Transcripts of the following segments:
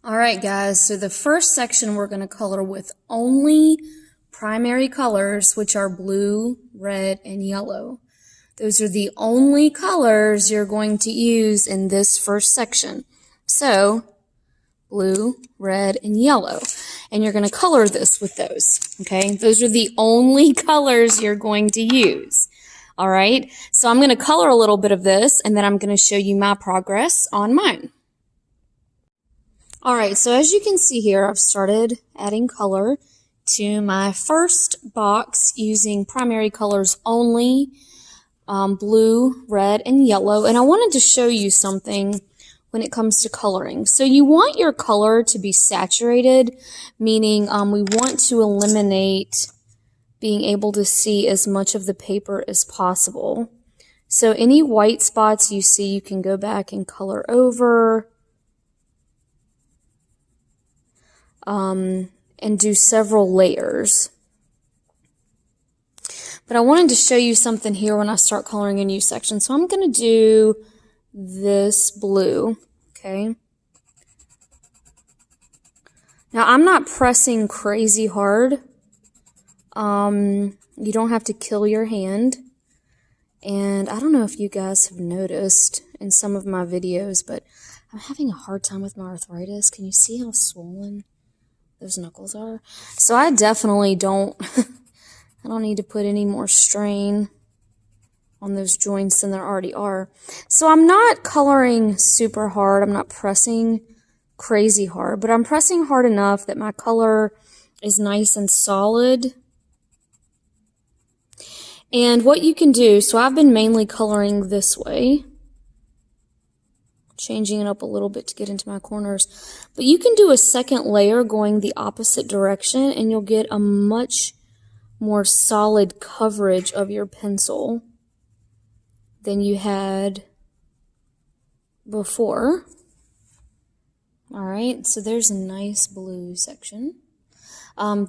Alright guys, so the first section we're going to color with only primary colors, which are blue, red, and yellow. Those are the only colors you're going to use in this first section. So, blue, red, and yellow. And you're going to color this with those, okay? Those are the only colors you're going to use. Alright, so I'm going to color a little bit of this, and then I'm going to show you my progress on mine. Alright, so as you can see here, I've started adding color to my first box using primary colors only, blue, red, and yellow. And I wanted to show you something when it comes to coloring. So you want your color to be saturated, meaning we want to eliminate being able to see as much of the paper as possible. So any white spots you see, you can go back and color over. And do several layers. But I wanted to show you something here when I start coloring a new section. So I'm going to do this blue, okay? Now I'm not pressing crazy hard. You don't have to kill your hand. And I don't know if you guys have noticed in some of my videos, but I'm having a hard time with my arthritis. Can you see how swollen those knuckles are? So I definitely don't, I don't need to put any more strain on those joints than there already are. So I'm not coloring super hard. I'm not pressing crazy hard, but I'm pressing hard enough that my color is nice and solid. And what you can do, so I've been mainly coloring this way, changing it up a little bit to get into my corners. But you can do a second layer going the opposite direction and you'll get a much more solid coverage of your pencil than you had before. Alright, so there's a nice blue section.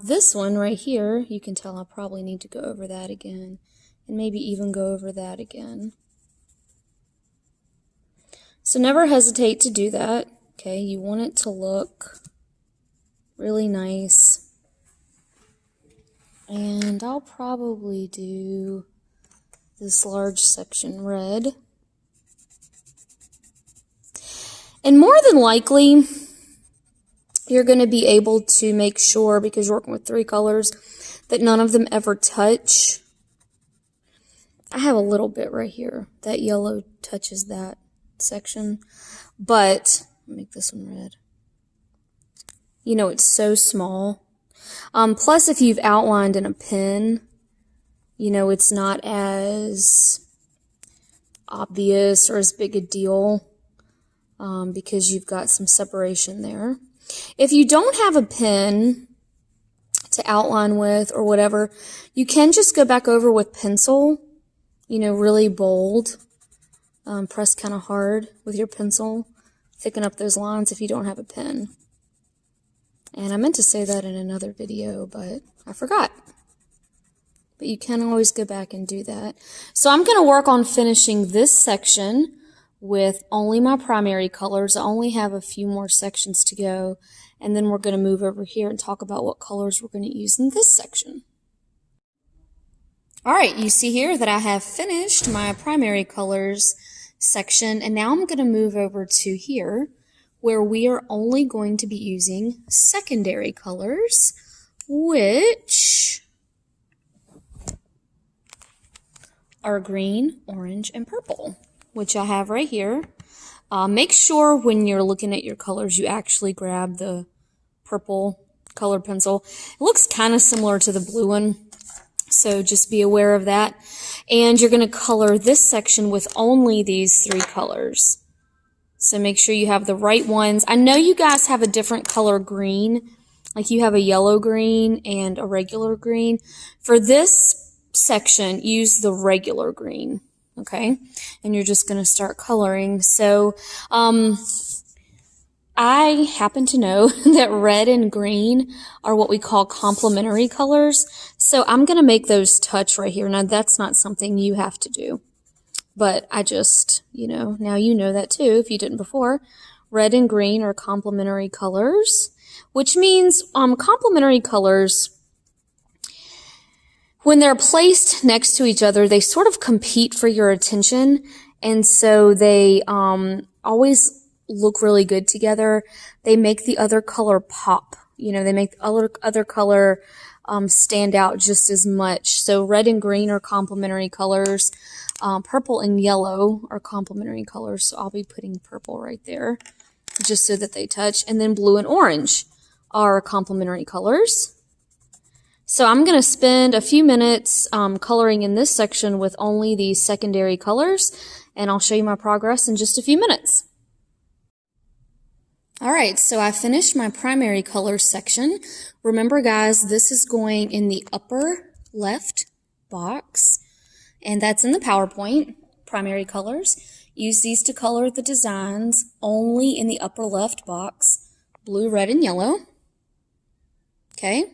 This one right here, you can tell I probably need to go over that again and maybe even go over that again. So never hesitate to do that, okay? You want it to look really nice. And I'll probably do this large section red. And more than likely, you're going to be able to make sure, because you're working with 3 colors, that none of them ever touch. I have a little bit right here. That yellow touches that section, but I'll make this one red. You know, it's so small. Plus, if you've outlined in a pen, you know, it's not as obvious or as big a deal because you've got some separation there. If you don't have a pen to outline with or whatever, you can just go back over with pencil, you know, really bold. Press kind of hard with your pencil. Thicken up those lines if you don't have a pen. And I meant to say that in another video, but I forgot. But you can always go back and do that. So I'm going to work on finishing this section with only my primary colors. I only have a few more sections to go. And then we're going to move over here and talk about what colors we're going to use in this section. Alright, you see here that I have finished my primary colors section, and now I'm going to move over to here where we are only going to be using secondary colors, which are green, orange, and purple, which I have right here. Make sure when you're looking at your colors you actually grab the purple colored pencil. It looks kind of similar to the blue one, so just be aware of that. And you're going to color this section with only these 3 colors. So make sure you have the right ones. I know you guys have a different color green, like you have a yellow green and a regular green. For this section, use the regular green, okay? And you're just going to start coloring. So I happen to know that red and green are what we call complementary colors. So I'm going to make those touch right here. Now, that's not something you have to do. But I just, you know, now you know that too, if you didn't before. red and green are complementary colors, which means complementary colors, when they're placed next to each other, they sort of compete for your attention, and so they always look really good together. They make the other color pop. You know, they make the other color stand out just as much. So red and green are complementary colors. Purple and yellow are complementary colors, so I'll be putting purple right there just so that they touch. And then blue and orange are complementary colors. So I'm going to spend a few minutes coloring in this section with only these secondary colors, and I'll show you my progress in just a few minutes. Alright, so I finished my primary colors section. Remember guys, this is going in the upper left box, and that's in the PowerPoint, primary colors. Use these to color the designs only in the upper left box, blue, red, and yellow. Okay,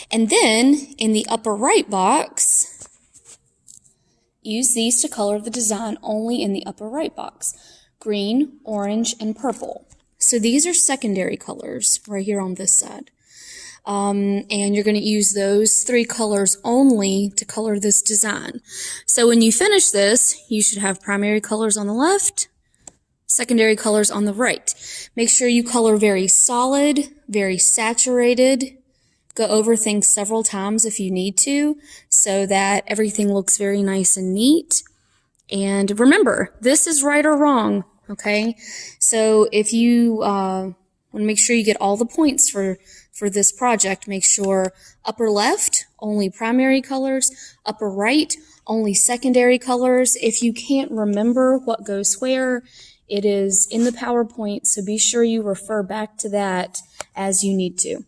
and then in the upper right box, use these to color the design only in the upper right box, green, orange, and purple. So these are secondary colors right here on this side. And you're going to use those three colors only to color this design. So when you finish this, you should have primary colors on the left, secondary colors on the right. Make sure you color very solid, very saturated. Go over things several times if you need to, so that everything looks very nice and neat. And remember, this is right or wrong. Okay, so if you want to make sure you get all the points for this project, make sure upper left, only primary colors, upper right, only secondary colors. If you can't remember what goes where, it is in the PowerPoint, so be sure you refer back to that as you need to.